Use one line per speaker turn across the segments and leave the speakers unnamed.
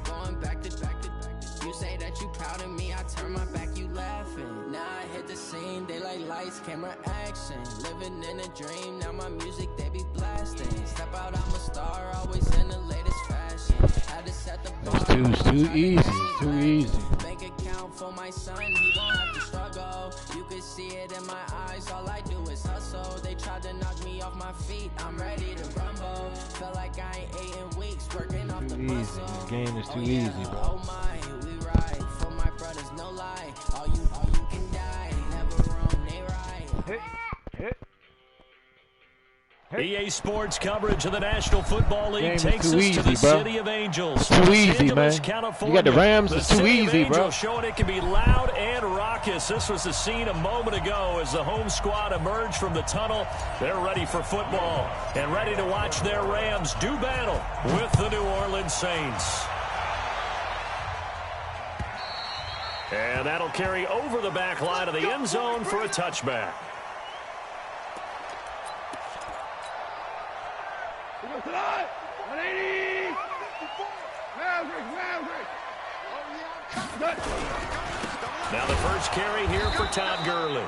going back to back to back. You say that you proud of me, I turn my back, you laughing. Now I hit the scene, they like lights, camera, action. Living in a dream, now my music they be blasting. Step out, I'm a star, always in the latest fashion. Had to set the bar.
It's too easy, it's too easy.
Bank account for my son, he won't have to struggle. You can see it in my eyes, all I do is hustle. They tried to knock me off my feet, I'm ready to rumble. Felt like I ain't ate in weeks, working off the muscle.
This game is too easy, bro.
Oh my, we ride for my brothers, no lie. All you can die, never wrong, they right.
EA Sports coverage of the National Football League takes us
easy,
to the
bro.
City of Angels.
It's too easy, man.
California.
You got the Rams, it's too easy, bro.
Showing it can be loud and raucous. This was the scene a moment ago as the home squad emerged from the tunnel. They're ready for football and ready to watch their Rams do battle with the New Orleans Saints. And that'll carry over the back line of the end zone for a touchback. Now the first carry here for Todd Gurley.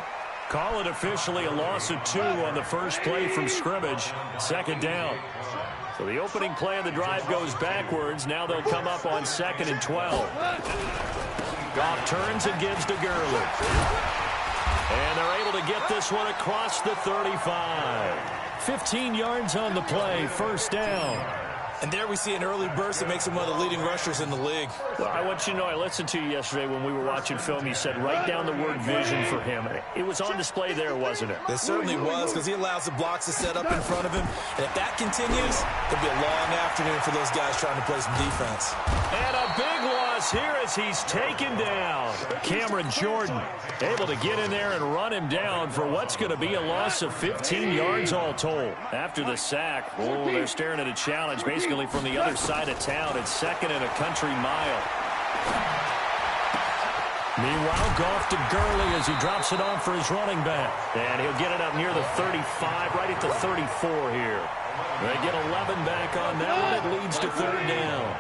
Call it officially a loss of 2 on the first play from scrimmage. Second down. So the opening play of the drive goes backwards. Now they'll come up on 2nd and 12. Goff turns and gives to Gurley. And they're able to get this one across the 35. 15 yards on the play, first down.
And there we see an early burst that makes him one of the leading rushers in the league.
Well, I want you to know, I listened to you yesterday when we were watching film. You said write down the word vision for him. It was on display there, wasn't it?
It certainly was, because he allows the blocks to set up in front of him. And if that continues, it'll be a long afternoon for those guys trying to play some defense.
And a big loss here as he's taken down. Cameron Jordan able to get in there and run him down for what's going to be a loss of 15 yards all told. After the sack, oh, they're staring at a challenge basically from the other side of town. It's 2nd and a country mile. Meanwhile, Goff to Gurley as he drops it off for his running back. And he'll get it up near the 35, right at the 34 here. They get 11 back on that one. It leads to 3rd down.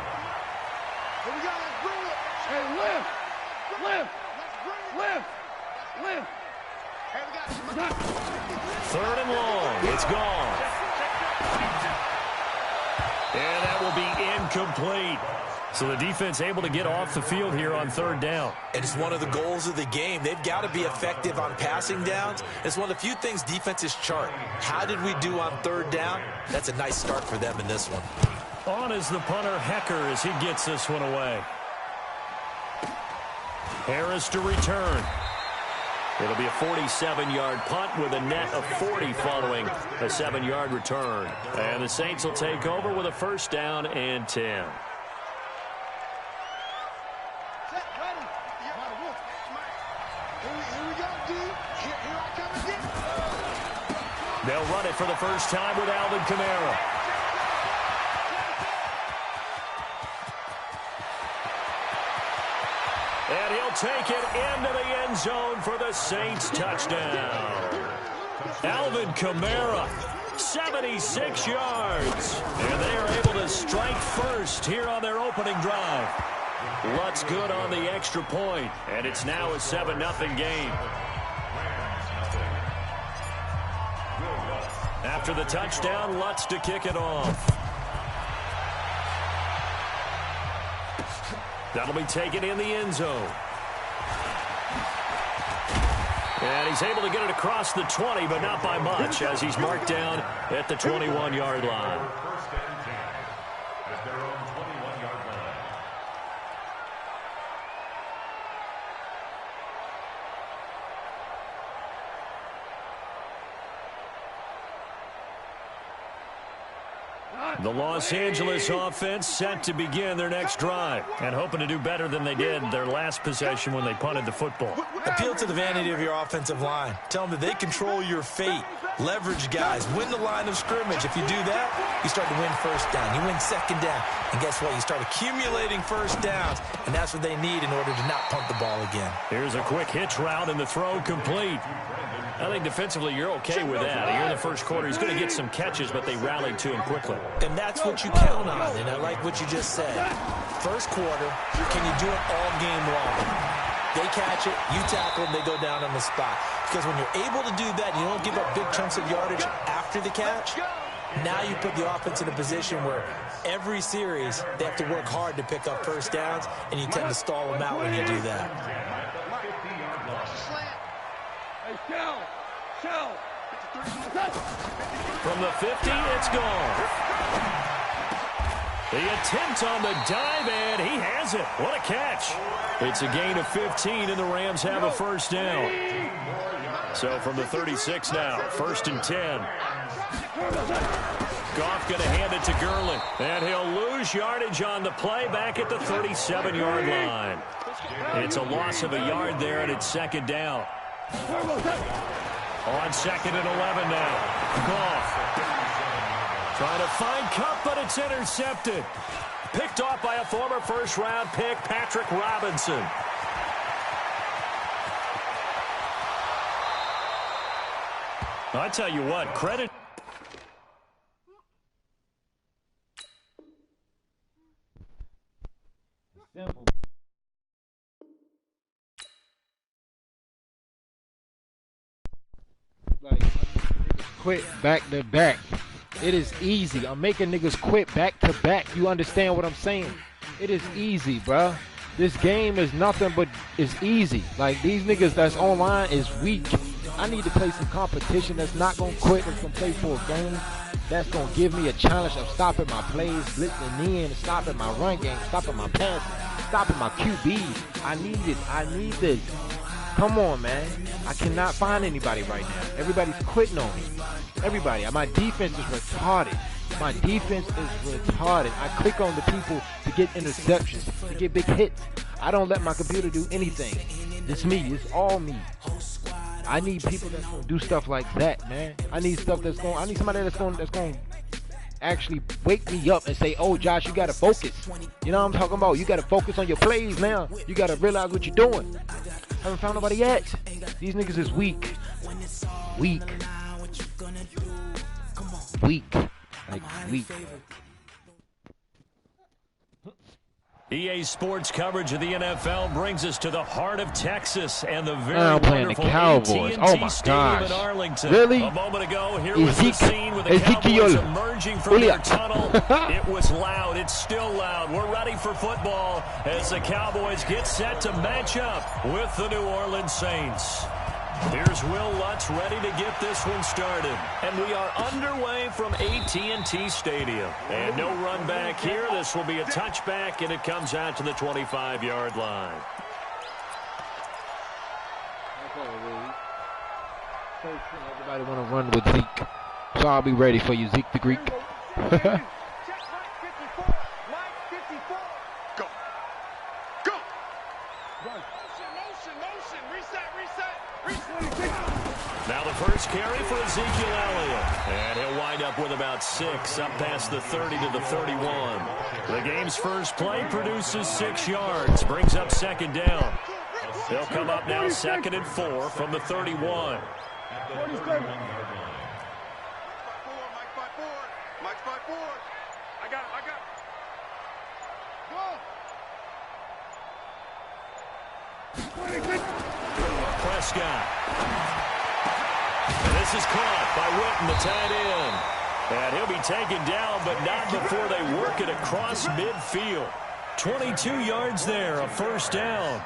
Third and long. It's gone. And that will be incomplete. So the defense able to get off the field here on 3rd down.
And it's one of the goals of the game. They've got to be effective on passing downs. It's one of the few things defenses chart. How did we do on 3rd down? That's a nice start for them in this one.
On is the punter, Hecker, as he gets this one away. Harris to return. It'll be a 47-yard punt with a net of 40 following a 7-yard return. And the Saints will take over with a 1st down and 10. They'll run it for the first time with Alvin Kamara. And he'll take it into the end zone for the Saints touchdown. Alvin Kamara, 76 yards. And they are able to strike first here on their opening drive. Lutz good on the extra point, and it's now a 7-0 game. After the touchdown, Lutz to kick it off. That'll be taken in the end zone. And he's able to get it across the 20, but not by much, as he's marked down at the 21-yard line. The Los Angeles offense set to begin their next drive and hoping to do better than they did their last possession when they punted the football.
Appeal to the vanity of your offensive line. Tell them that they control your fate. Leverage guys. Win the line of scrimmage. If you do that, you start to win 1st down. You win 2nd down. And guess what? You start accumulating 1st downs. And that's what they need in order to not punt the ball again.
Here's a quick hitch route and the throw complete. I think defensively you're okay with that. Here in the first quarter, he's going to get some catches, but they rallied to him quickly.
And that's what you count on, and I like what you just said. First quarter, can you do it all game long? They catch it, you tackle them, they go down on the spot. Because when you're able to do that, you don't give up big chunks of yardage after the catch, now you put the offense in a position where every series they have to work hard to pick up first downs, and you tend to stall them out when you do that.
From the 50, it's gone. The attempt on the dive, and he has it. What a catch. It's a gain of 15, and the Rams have a first down. So from the 36 now, 1st and 10. Goff going to hand it to Gurley, and he'll lose yardage on the play back at the 37-yard line. It's a loss of a yard there, and it's 2nd down. On 2nd and 11 now. Goff trying to find Kupp, but it's intercepted. Picked off by a former first-round pick, Patrick Robinson. I tell you what, credit.
Simple. Like, quit back to back. It is easy. I'm making niggas quit back to back. You understand what I'm saying? It is easy, bro. This game is nothing but it's easy. Like, these niggas that's online is weak. I need to play some competition that's not going to quit, that's going to play for a game, that's going to give me a challenge of stopping my plays, blitzing in, stopping my run game, stopping my passing, stopping my QBs. I need it. I need this. Come on, man. I cannot find anybody right now. Everybody's quitting on me. Everybody. My defense is retarded. My defense is retarded. I click on the people to get interceptions, to get big hits. I don't let my computer do anything. It's me. It's all me. I need people that's gonna do stuff like that, man. I need stuff that's going. I need somebody that's going to actually wake me up and say, "Oh, Josh, you gotta focus." You know what I'm talking about? You gotta focus on your plays now. You gotta realize what you're doing. Haven't found nobody yet. These niggas is weak. Weak. Like weak.
EA Sports coverage of the NFL brings us to the heart of Texas and the very
playing the
wonderful
Cowboys.
AT&T
Oh my
Stadium in
gosh.
Arlington.
Really?
A moment ago, here was the scene with the
Ezekiel.
Cowboys emerging from their tunnel. It was loud. It's still loud. We're ready for football as the Cowboys get set to match up with the New Orleans Saints. Here's Will Lutz ready to get this one started. And we are underway from AT&T Stadium. And no run back here. This will be a touchback, and it comes out to the 25-yard line.
Everybody want to run with Zeke. So I'll be ready for you, Zeke the Greek.
Now the first carry for Ezekiel Elliott. And he'll wind up with about 6 up past the 30 to the 31. The game's first play produces 6 yards. Brings up 2nd down. They'll come up now 2nd and 4 from the 31. Prescott. And this is caught by Witten, the tight end. And he'll be taken down, but not before they work it across midfield. 22 yards there, a first down.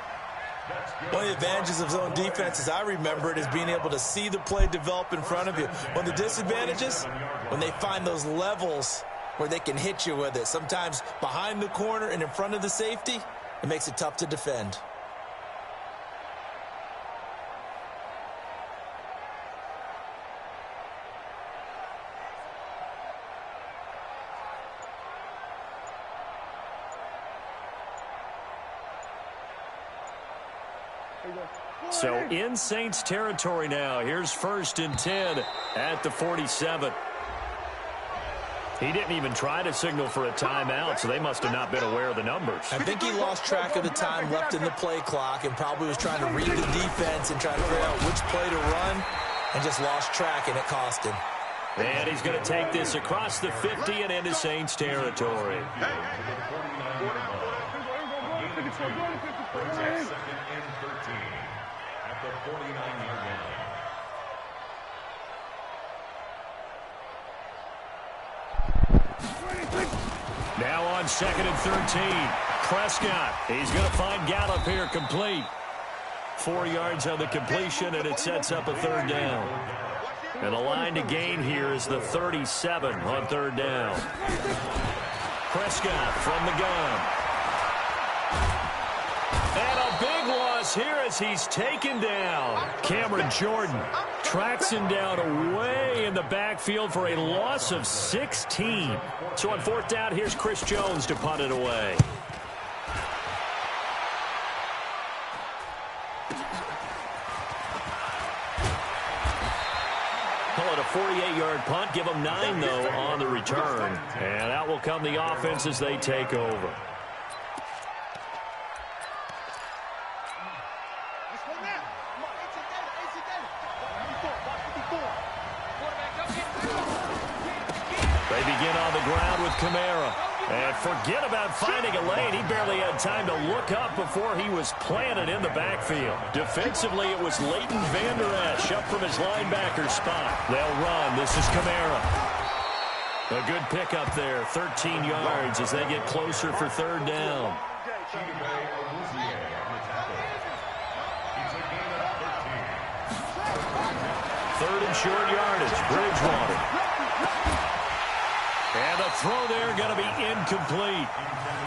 One of the advantages of zone defense, as I remember it, is being able to see the play develop in front of you. One of the disadvantages, when they find those levels where they can hit you with it, sometimes behind the corner and in front of the safety, it makes it tough to defend.
So in Saints territory now. Here's 1st and 10 at the 47. He didn't even try to signal for a timeout, so they must have not been aware of the numbers.
I think he lost track of the time left in the play clock and probably was trying to read the defense and try to figure out which play to run. and just lost track, and it cost him.
And he's going to take this across the 50 and into Saints territory. Now on 2nd and 13. Prescott, he's going to find Gallup here complete. 4 yards on the completion, and it sets up a 3rd down. And the line to gain here is the 37 on 3rd down. Prescott from the gun. And a big loss here as he's taken down. Cameron Jordan tracks him down away in the backfield for a loss of 16. So on 4th down, here's Chris Jones to punt it away. Call it a 48-yard punt. Give them 9, though, on the return. And out will come the offense as they take over. They begin on the ground with Kamara. And forget about finding a lane. He barely had time to look up before he was planted in the backfield. Defensively, it was Leighton Vander Esch up from his linebacker spot. They'll run. This is Kamara. A good pickup there. 13 yards as they get closer for 3rd down. 3rd and short yardage. Bridgewater. And the throw there going to be incomplete.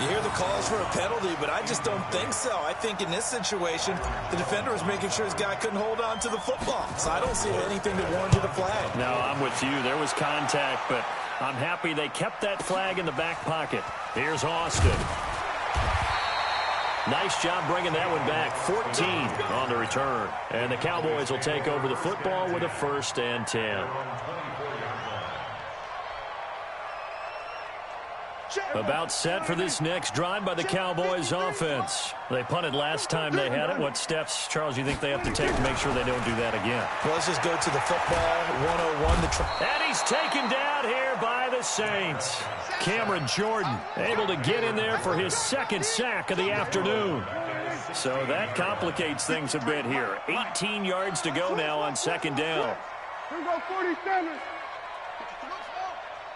You hear the calls for a penalty, but I just don't think so. I think in this situation, the defender was making sure his guy couldn't hold on to the football. So I don't see anything that warranted a flag.
No, I'm with you. There was contact, but I'm happy they kept that flag in the back pocket. Here's Austin. Nice job bringing that one back. 14 on the return. And the Cowboys will take over the football with a 1st and 10. About set for this next drive by the Cowboys offense. They punted last time they had it. What steps, Charles, you think they have to take to make sure they don't do that again?
Well, let's just go to the football 101.
And he's taken down here by the Saints. Cameron Jordan able to get in there for his 2nd sack of the afternoon. So that complicates things a bit here. 18 yards to go now on 2nd down.
Here we go, 47.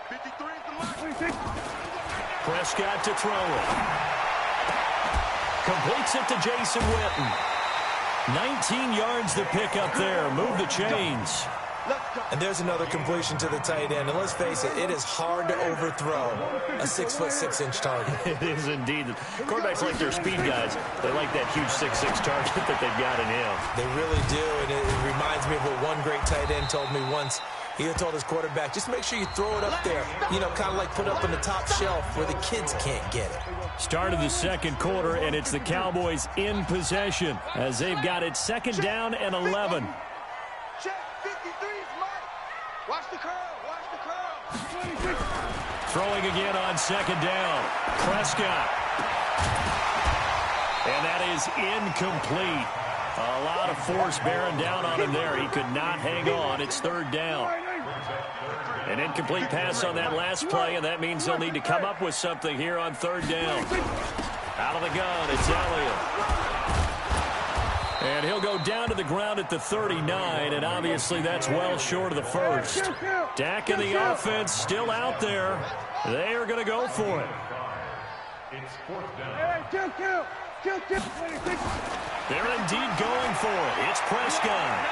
53.
Prescott to throw it. Completes it to Jason Witten. 19 yards to pick up there. Move the chains.
And there's another completion to the tight end. And let's face it, it is hard to overthrow a 6'6" target.
It is indeed. Quarterbacks like their speed guys. They like that huge 6'6" target that they've got in him.
They really do. And it reminds me of what one great tight end told me once. He told his quarterback, just make sure you throw it up there. You know, kind of like put up on the top shelf where the kids can't get it.
Start of the 2nd quarter, and it's the Cowboys in possession as they've got it 2nd down and 11.
Check 53, Mike. Watch the curl. Watch the curl.
Throwing again on 2nd down. Prescott. And that is incomplete. A lot of force bearing down on him there. He could not hang on. It's 3rd down. An incomplete pass on that last play, and that means they'll need to come up with something here on 3rd down. Out of the gun, it's Elliott. And he'll go down to the ground at the 39, and obviously that's well short of the 1st. Dak and the offense still out there. They are going to go for it.
It's 4th down. Hey,
They're indeed going for it. It's Prescott.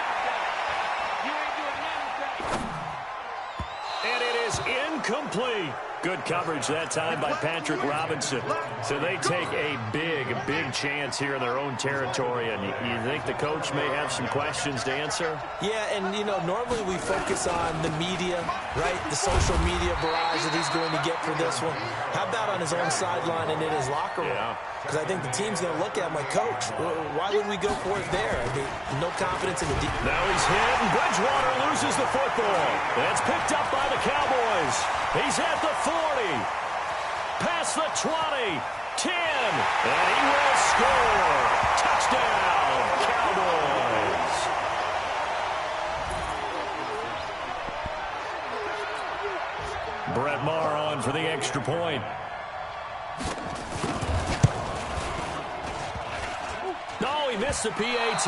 And it is incomplete. Good coverage that time by Patrick Robinson. So they take a big chance here in their own territory. And you think the coach may have some questions to answer?
Yeah, and, you know, normally we focus on the media, right? The social media barrage that he's going to get for this one. How about on his own sideline and in his locker room?
Yeah.
Because I think the team's going to look at him like, Coach, why would we go for it there? I mean, no confidence in the defense.
Now he's hit, and Bridgewater loses the football. That's picked up by the Cowboys. He's at the 40. Past the 20. 10. And he will score. Touchdown, Cowboys. Brett Maher on for the extra point. No, he missed the PAT.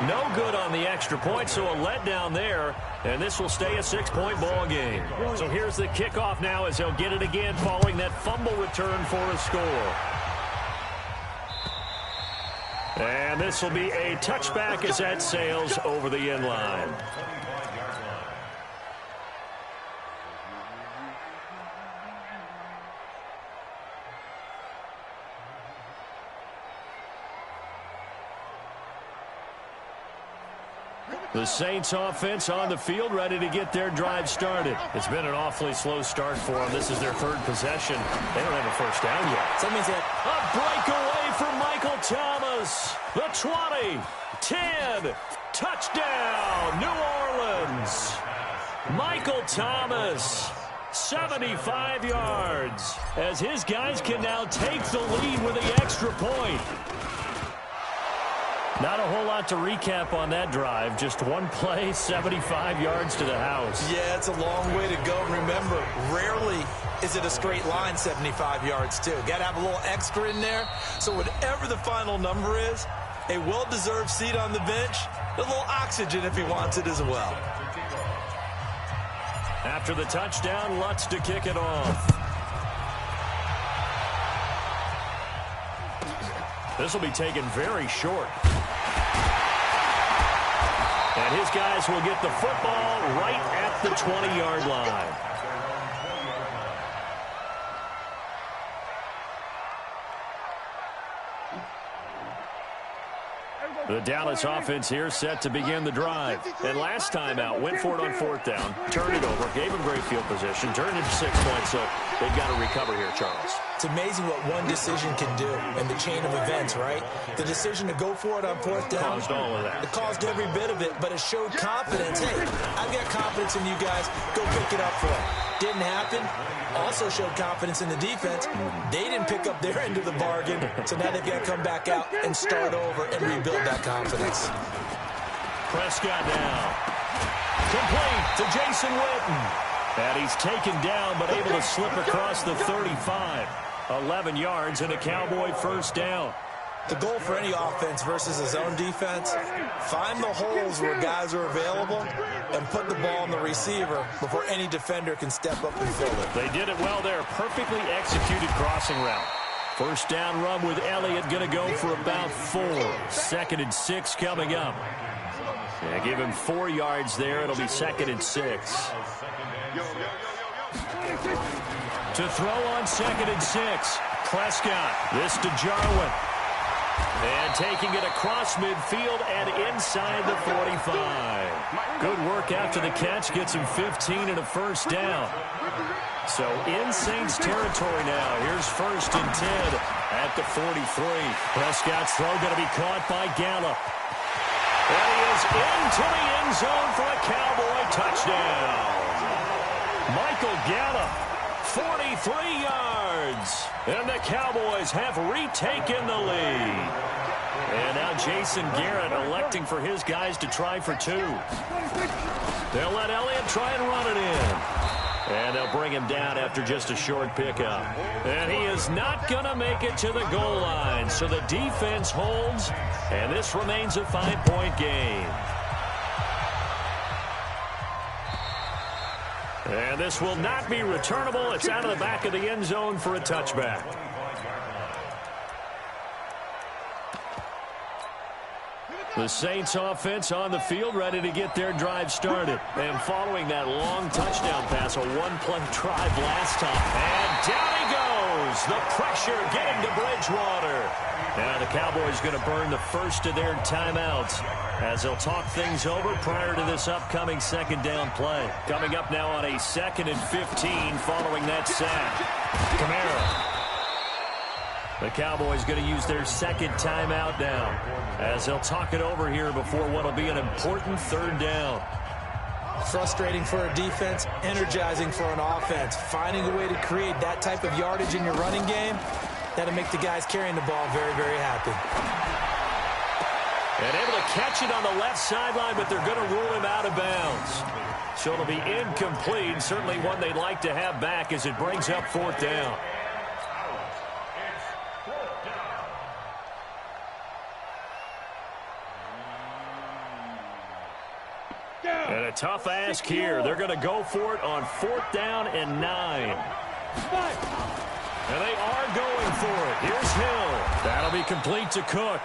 No good on the extra point, so a letdown there. And this will stay a 6-point ball game. So here's the kickoff now as they'll get it again following that fumble return for a score. And this will be a touchback as that sails over the end line. The Saints offense on the field, ready to get their drive started. It's been an awfully slow start for them. This is their third possession. They don't have a first down yet.
So that means that
A breakaway for Michael Thomas. The 20, 10, touchdown, New Orleans. Michael Thomas, 75 yards, as his guys can now take the lead with the extra point. Not a whole lot to recap on that drive. Just one play, 75 yards to the house.
Yeah, it's a long way to go. Remember, rarely is it a straight line 75 yards, too. Got to have a little extra in there. So whatever the final number is, a well-deserved seat on the bench, a little oxygen if he wants it as well.
After the touchdown, Lutz to kick it off. This will be taken very short. And his guys will get the football right at the 20-yard line. The Dallas offense here set to begin the drive. And last time out, went for it on fourth down, turned it over, gave him great field position, turned it to 6 points, so they've got to recover here, Charles.
It's amazing what one decision can do in the chain of events, right? The decision to go for it on fourth down.
Caused all of that.
It caused every bit of it, but it showed confidence. Hey, I've got confidence in you guys. Go pick it up for it. Didn't happen. Also showed confidence in the defense. They didn't pick up their end of the bargain, so now they've got to come back out and start over and rebuild that confidence.
Prescott now. Complete to Jason Witten. And he's taken down, but able to slip across the 35. 11 yards and a Cowboy first down.
The goal for any offense versus a zone defense, find the holes where guys are available and put the ball on the receiver before any defender can step up and fill it.
They did it well there. Perfectly executed crossing route. First down run with Elliott, going to go for about 4. 2nd and 6 coming up. Yeah, give him 4 yards there. It'll be 2nd and 6. To throw on 2nd and 6. Prescott. This to Jarwin. And taking it across midfield and inside the 45. Good work after the catch. Gets him 15 and a first down. So in Saints territory now. Here's 1st and 10 at the 43. Prescott's throw going to be caught by Gallup. And he is into the end zone for a Cowboy touchdown. Michael Gallup, 43 yards. And the Cowboys have retaken the lead. And now Jason Garrett electing for his guys to try for 2. They'll let Elliott try and run it in. And they'll bring him down after just a short pickup. And he is not going to make it to the goal line. So the defense holds, and this remains a 5-point game. And this will not be returnable. It's out of the back of the end zone for a touchback. The Saints offense on the field, ready to get their drive started. And following that long touchdown pass, a one-play drive last time. And down he goes. The pressure getting to Bridgewater. Now the Cowboys going to burn the first of their timeouts as they'll talk things over prior to this upcoming 2nd down play. Coming up now on a 2nd and 15 following that sack. Kamara. The Cowboys going to use their 2nd timeout now as they'll talk it over here before what will be an important 3rd down.
Frustrating for a defense, energizing for an offense. Finding a way to create that type of yardage in your running game, that'll make the guys carrying the ball very, very happy.
And able to catch it on the left sideline, but they're going to rule him out of bounds. So it'll be incomplete. Certainly one they'd like to have back as it brings up 4th down. And a tough ask here. They're going to go for it on 4th down and 9. And they are going for it. Here's Hill. That'll be complete to Cook.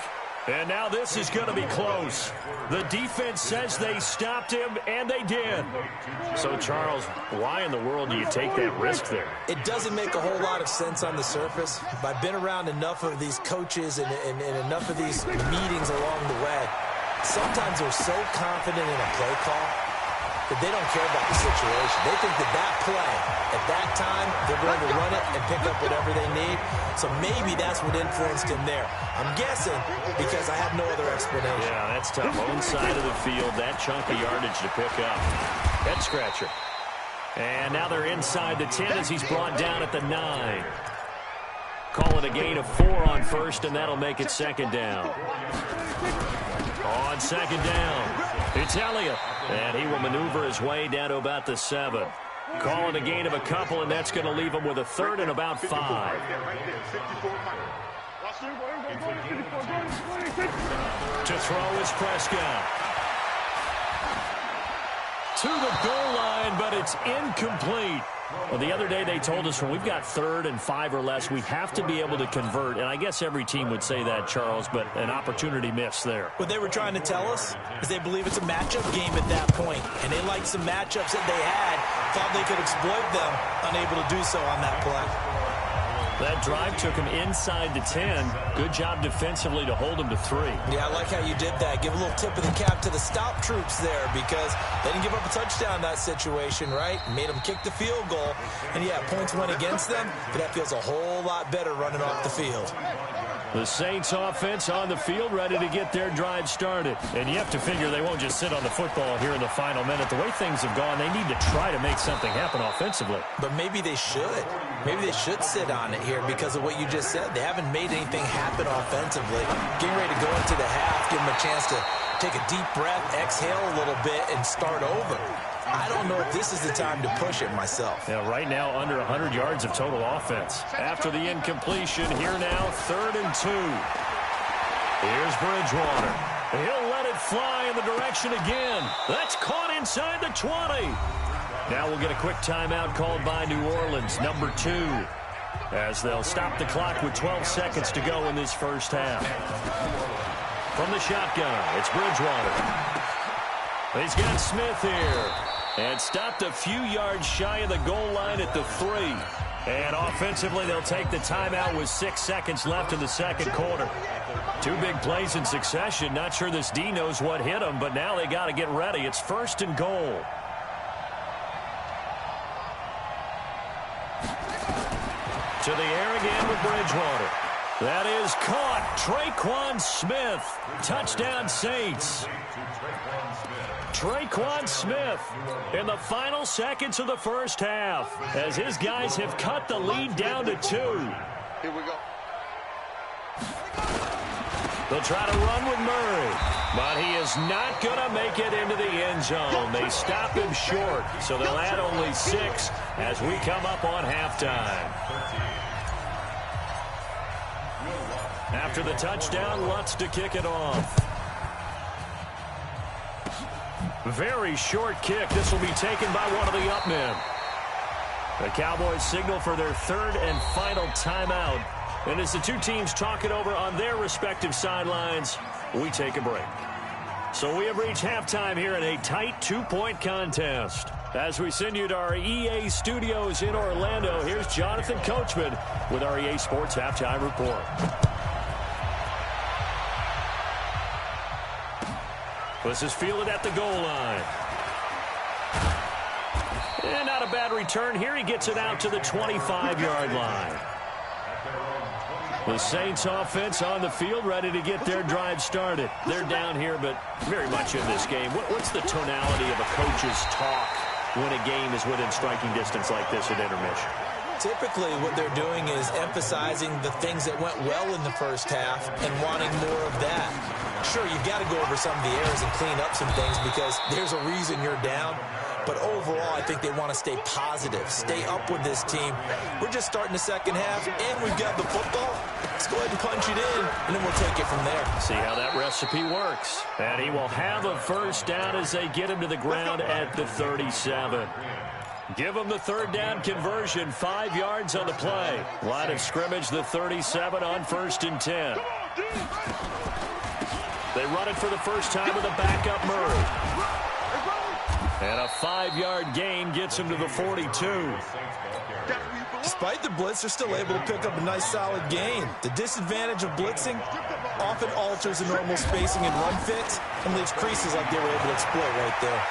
And now this is going to be close. The defense says they stopped him, and they did. So, Charles, why in the world do you take that risk there?
It doesn't make a whole lot of sense on the surface. I've been around enough of these coaches and enough of these meetings along the way. Sometimes they're so confident in a play call that they don't care about the situation. They think that play, at that time, they're going to run it and pick up whatever they need. So maybe that's what influenced him there. I'm guessing because I have no other explanation.
Yeah, that's tough. Own side of the field, that chunk of yardage to pick up. Head scratcher. And now they're inside the 10 as he's brought down at the 9. Call it a gain of 4 on 1st, and that'll make it 2nd down. On 2nd down, it's Elliott. And he will maneuver his way down to about the 7. Call it a gain of a couple, and that's going to leave him with a 3rd and about 5. To throw is Prescott. To the goal line, but it's incomplete. Well, the other day they told us when we've got 3rd and 5 or less, we have to be able to convert. And I guess every team would say that, Charles, but an opportunity missed there.
What they were trying to tell us is they believe it's a matchup game at that point. And they liked some matchups that they had, thought they could exploit them, unable to do so on that play.
That drive took him inside the 10. Good job defensively to hold him to 3.
Yeah, I like how you did that. Give a little tip of the cap to the stop troops there because they didn't give up a touchdown in that situation, right? Made them kick the field goal. And, yeah, points went against them, but that feels a whole lot better running off the field.
The Saints offense on the field ready to get their drive started. And you have to figure they won't just sit on the football here in the final minute. The way things have gone, they need to try to make something happen offensively.
But maybe they should. Maybe they should sit on it here because of what you just said. They haven't made anything happen offensively. Getting ready to go into the half, give them a chance to take a deep breath, exhale a little bit, and start over. I don't know if this is the time to push it myself.
Yeah, right now under 100 yards of total offense. After the incompletion, here now, 3rd and 2. Here's Bridgewater. He'll let it fly in the direction again. That's caught inside the 20. Now we'll get a quick timeout called by New Orleans, number 2, as they'll stop the clock with 12 seconds to go in this first half. From the shotgun, it's Bridgewater. He's got Smith here. And stopped a few yards shy of the goal line at the 3. And offensively, they'll take the timeout with 6 seconds left in the second quarter. 2 big plays in succession. Not sure this D knows what hit them, but now they got to get ready. It's 1st and goal. To the air again with Bridgewater. That is caught. Traquan Smith. Touchdown Saints. Traquan Smith in the final seconds of the first half as his guys have cut the lead down to 2.
Here we go.
They'll try to run with Murray, but he is not going to make it into the end zone. They stop him short, so they'll add only 6 as we come up on halftime. After the touchdown, Lutz to kick it off. Very short kick. This will be taken by one of the up men. The Cowboys signal for their 3rd and final timeout. And as the 2 teams talk it over on their respective sidelines, we take a break. So we have reached halftime here in a tight 2-point contest. As we send you to our EA studios in Orlando, here's Jonathan Coachman with our EA Sports Halftime Report. This is fielded at the goal line. And not a bad return here. He gets it out to the 25-yard line. The Saints offense on the field ready to get their drive started. They're down here, but very much in this game. What's the tonality of a coach's talk when a game is within striking distance like this at intermission?
Typically, what they're doing is emphasizing the things that went well in the first half and wanting more of that. Sure, you've got to go over some of the errors and clean up some things because there's a reason you're down. But overall, I think they want to stay positive, stay up with this team. We're just starting the second half, and we've got the football. Let's go ahead and punch it in, and then we'll take it from there.
See how that recipe works. And he will have a first down as they get him to the ground at the 37. Give them the third down conversion, 5 yards on the play. Line of scrimmage, the 37 on 1st and 10. They run it for the first time with a backup Murray. And a 5-yard gain gets him to the 42.
Despite the blitz, they're still able to pick up a nice solid gain. The disadvantage of blitzing often alters the normal spacing and run fits and leaves creases like they were able to exploit right there.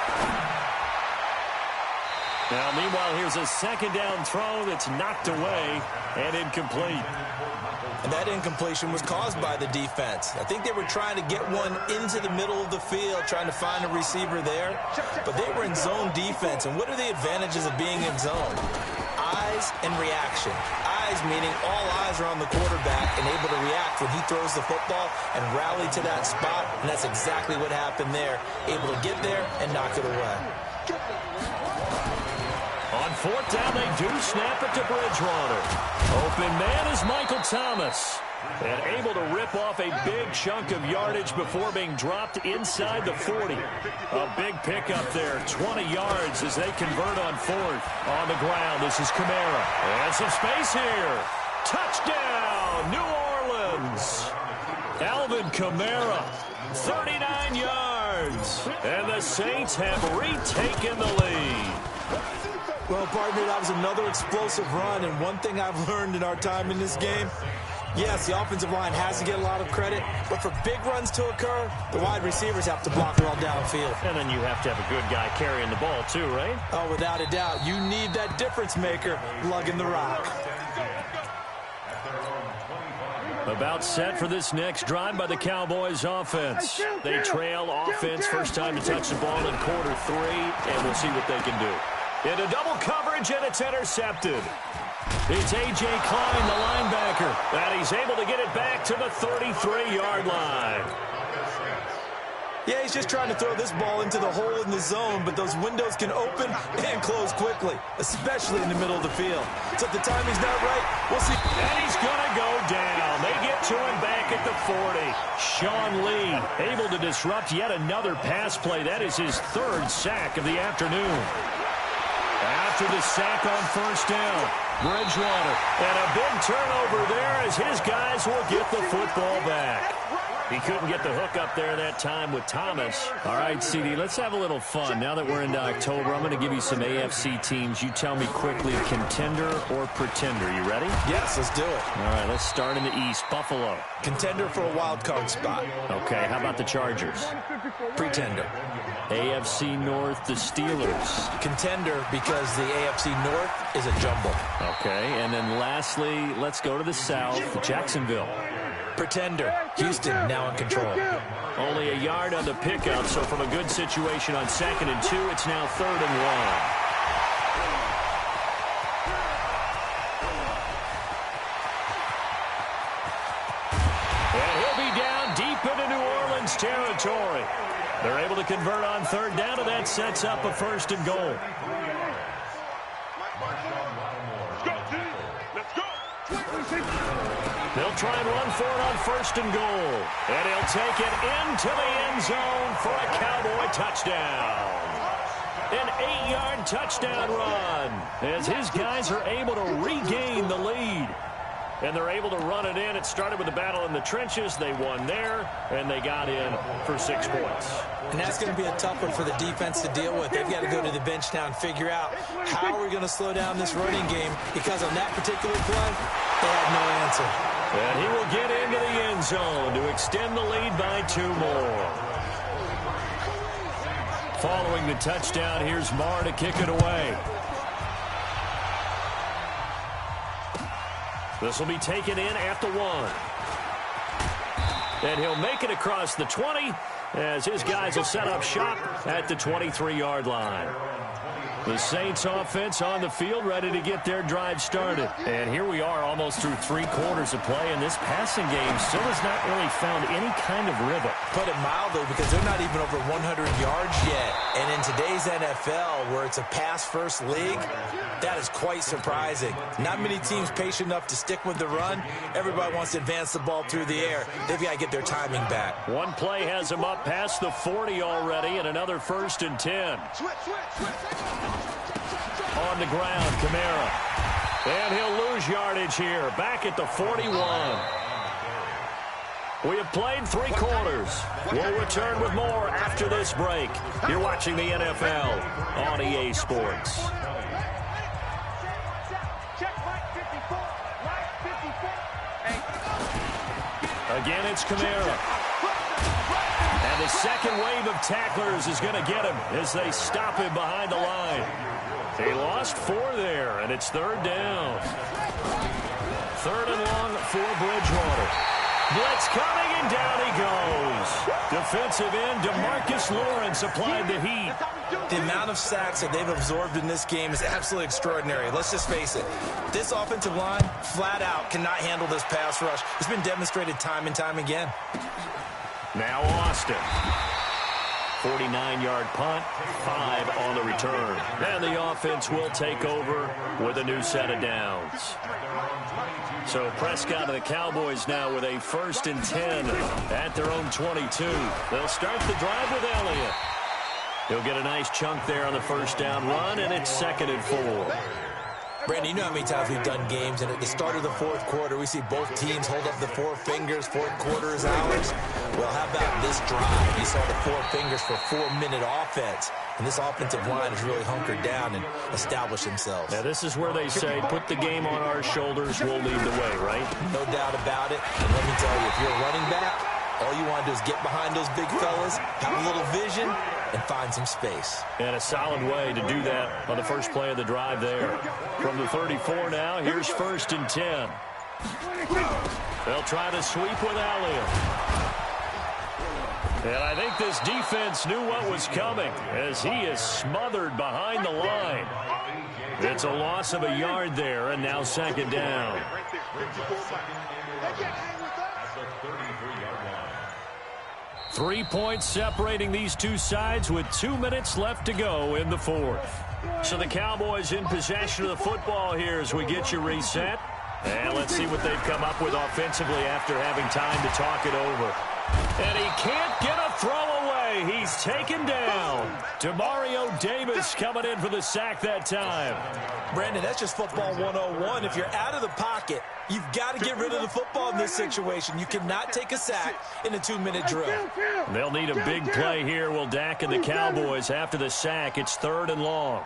Now, meanwhile, here's a second down throw that's knocked away and incomplete.
And that incompletion was caused by the defense. I think they were trying to get one into the middle of the field, trying to find a receiver there. But they were in zone defense. And what are the advantages of being in zone? Eyes and reaction. Eyes meaning all eyes are on the quarterback and able to react when he throws the football and rally to that spot. And that's exactly what happened there. Able to get there and knock it away.
On 4th down, they do snap it to Bridgewater. Open man is Michael Thomas. And able to rip off a big chunk of yardage before being dropped inside the 40. A big pickup there, 20 yards as they convert on 4th. On the ground, this is Kamara. And some space here. Touchdown, New Orleans. Alvin Kamara, 39 yards. And the Saints have retaken the lead.
Well, partner, that was another explosive run, and one thing I've learned in our time in this game, yes, the offensive line has to get a lot of credit, but for big runs to occur, the wide receivers have to block well downfield.
And then you have to have a good guy carrying the ball too, right?
Oh, without a doubt. You need that difference maker lugging the rock.
About set for this next drive by the Cowboys offense. They trail offense, first time to touch the ball in quarter 3, and we'll see what they can do. Into double coverage, and it's intercepted. It's A.J. Klein, the linebacker, and he's able to get it back to the 33-yard line.
Yeah, he's just trying to throw this ball into the hole in the zone, but those windows can open and close quickly, especially in the middle of the field. So if the timing's not right, we'll see.
And he's going to go down. They get to him back at the 40. Sean Lee able to disrupt yet another pass play. That is his 3rd sack of the afternoon. After the sack on 1st down, Bridgewater. And a big turnover there as his guys will get the football back. He couldn't get the hook up there that time with Thomas. All right, CD, let's have a little fun. Now that we're into October, I'm going to give you some AFC teams. You tell me quickly, contender or pretender. You ready?
Yes, let's do it.
All right, let's start in the East. Buffalo.
Contender for a wild card spot.
Okay, how about the Chargers?
Pretender.
AFC North, the Steelers.
Contender because the AFC North is a jumble.
Okay, and then lastly, let's go to the South, Jacksonville.
Pretender. Houston now in control.
Only a yard on the pickup, so from a good situation on 2nd and 2, it's now 3rd and 1. And he'll be down deep into New Orleans territory. They're able to convert on 3rd down, and that sets up a 1st and goal. They'll try and run for it on 1st and goal. And he'll take it into the end zone for a Cowboy touchdown. An 8-yard touchdown run as his guys are able to regain the lead. And they're able to run it in. It started with a battle in the trenches. They won there, and they got in for 6 points.
And that's going to be a tough one for the defense to deal with. They've got to go to the bench now and figure out how are we going to slow down this running game, because on that particular play, they had no answer.
And he will get into the end zone to extend the lead by 2 more. Following the touchdown, here's Marr to kick it away. This will be taken in at the 1. And he'll make it across the 20 as his guys will set up shop at the 23-yard line. The Saints offense on the field, ready to get their drive started. And here we are almost through 3 quarters of play, and this passing game still has not really found any kind of rhythm.
Put it mildly, because they're not even over 100 yards yet. And in today's NFL, where it's a pass-first league, that is quite surprising. Not many teams patient enough to stick with the run. Everybody wants to advance the ball through the air. They've got to get their timing back.
One play has them up past the 40 already, and another 1st and 10. On the ground, Kamara. And he'll lose yardage here. Back at the 41. We have played 3 quarters. We'll return with more after this break. You're watching the NFL on EA Sports. Again, it's Kamara. And the second wave of tacklers is going to get him as they stop him behind the line. He lost 4 there, and it's 3rd down. 3rd and long for Bridgewater. Blitz coming, and down he goes. Defensive end DeMarcus Lawrence applied the heat.
The amount of sacks that they've absorbed in this game is absolutely extraordinary. Let's just face it. This offensive line, flat out, cannot handle this pass rush. It's been demonstrated time and time again.
Now Austin. 49-yard punt, 5 on the return. And the offense will take over with a new set of downs. So Prescott and the Cowboys now with a 1st and 10 at their own 22. They'll start the drive with Elliott. He'll get a nice chunk there on the 1st down run, and it's 2nd and 4.
Brandon, you know how many times we've done games, and at the start of the 4th quarter, we see both teams hold up the 4 fingers. 4th quarter is ours. Well, how about this drive? You saw the 4 fingers for 4-minute offense, and this offensive line has really hunkered down and established themselves.
Now, this is where they say, put the game on our shoulders, we'll lead the way, right?
No doubt about it. And let me tell you, if you're a running back, all you want to do is get behind those big fellas, have a little vision, and find some space.
And a solid way to do that on the first play of the drive there. From the 34 now, here's 1st and 10. They'll try to sweep with Elliott. And I think this defense knew what was coming as he is smothered behind the line. It's a loss of a yard there, and now 2nd down. 3 points separating these two sides with 2 minutes left to go in the 4th. So the Cowboys in possession of the football here as we get you reset. And let's see what they've come up with offensively after having time to talk it over. And he can't get a throw away. He's taken down. Demario Davis coming in for the sack that time.
Brandon, that's just football 101. If you're out of the pocket, you've got to get rid of the football in this situation. You cannot take a sack in a 2-minute drill.
They'll need a big play here, will Dak and the Cowboys after the sack. It's 3rd and long.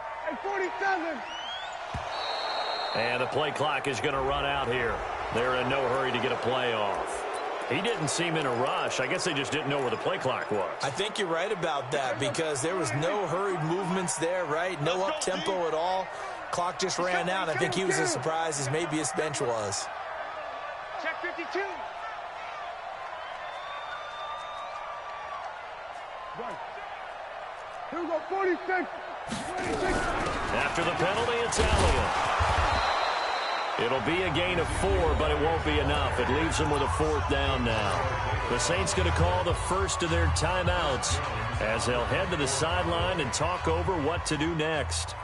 And the play clock is going to run out here. They're in no hurry to get a play off. He didn't seem in a rush. I guess they just didn't know where the play clock was.
I think you're right about that because there was no hurried movements there, right? No up-tempo at all. Clock just ran out. I think he was as surprised as maybe his bench was.
Check 52. Here we go, 46.
After the penalty, it's Elliott. It'll be a gain of 4, but it won't be enough. It leaves them with a 4th down now. The Saints going to call the first of their timeouts as they'll head to the sideline and talk over what to do next.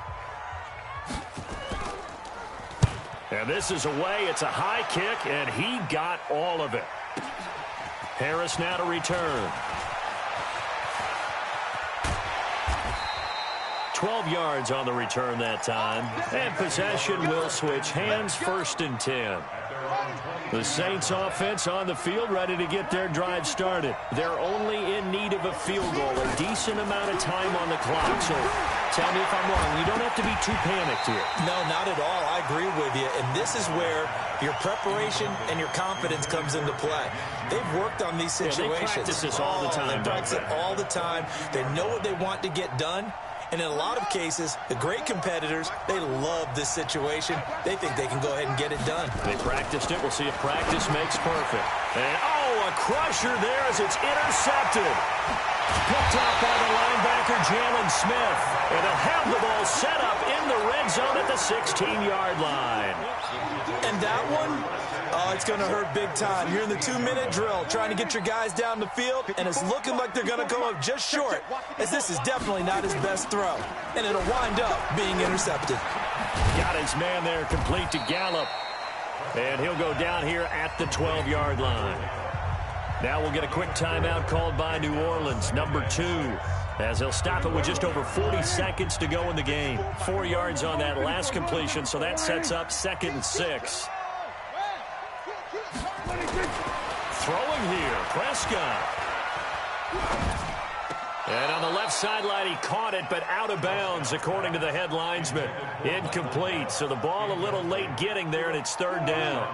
And this is away. It's a high kick, and he got all of it. Harris now to return. 12 yards on the return that time. And possession will switch hands, 1st and 10. The Saints offense on the field ready to get their drive started. They're only in need of a field goal, a decent amount of time on the clock. So tell me if I'm wrong. You don't have to be too panicked here.
No, not at all. I agree with you. And this is where your preparation and your confidence comes into play. They've worked on these situations.
Yeah, they practice this all the time.
They practice it all the time. They know what they want to get done. And in a lot of cases, the great competitors, they love this situation. They think they can go ahead and get it done.
They practiced it. We'll see if practice makes perfect. And, oh, a crusher there as it's intercepted. Picked up by the linebacker, Jalen Smith. And they'll have the ball set up end zone at the 16-yard line.
And that one, oh, it's going to hurt big time. You're in the 2-minute drill trying to get your guys down the field, and it's looking like they're going to come up just short, as this is definitely not his best throw. And it'll wind up being intercepted.
Got his man there complete to Gallup. And he'll go down here at the 12-yard line. Now we'll get a quick timeout called by New Orleans, number 2, as they'll stop it with just over 40 seconds to go in the game. 4 yards on that last completion, so that sets up 2nd and 6. Throwing here, Prescott. And on the left sideline, he caught it, but out of bounds, according to the head linesman. Incomplete, so the ball a little late getting there, and it's 3rd down.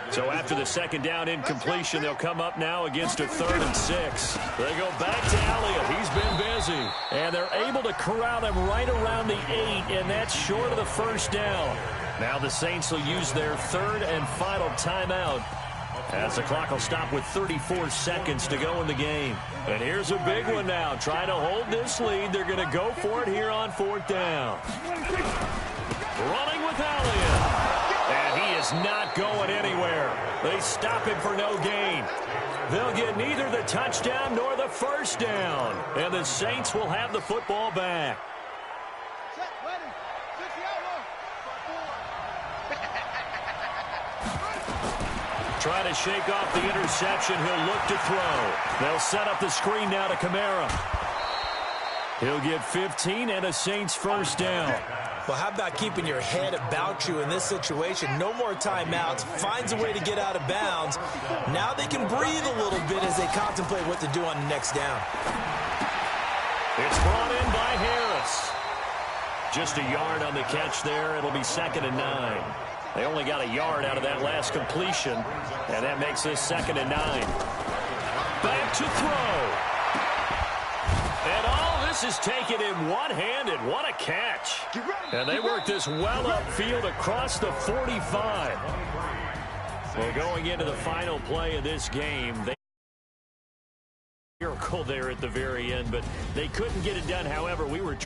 So after the 2nd down incompletion, they'll come up now against a 3rd and 6. They go back to Elliott. He's been busy. And they're able to corral him right around the 8, and that's short of the 1st down. Now the Saints will use their 3rd and final timeout, as the clock will stop with 34 seconds to go in the game. And here's a big one now. Trying to hold this lead. They're going to go for it here on 4th down. Running with Elliott. And he is not going anywhere. They stop him for no gain. They'll get neither the touchdown nor the 1st down. And the Saints will have the football back. Try to shake off the interception. He'll look to throw. They'll set up the screen now to Kamara. He'll get 15 and a Saints 1st down.
Well, how about keeping your head about you in this situation? No more timeouts. Finds a way to get out of bounds. Now they can breathe a little bit as they contemplate what to do on the next down.
It's brought in by Harris. Just a yard on the catch there. It'll be 2nd and 9. They only got a yard out of that last completion, and that makes this 2nd and 9. Back to throw. And all this is taken in one-handed. What a catch. And they work this well upfield across the 45. Well, going into the final play of this game, they miracle there at the very end, but they couldn't get it done. However, we were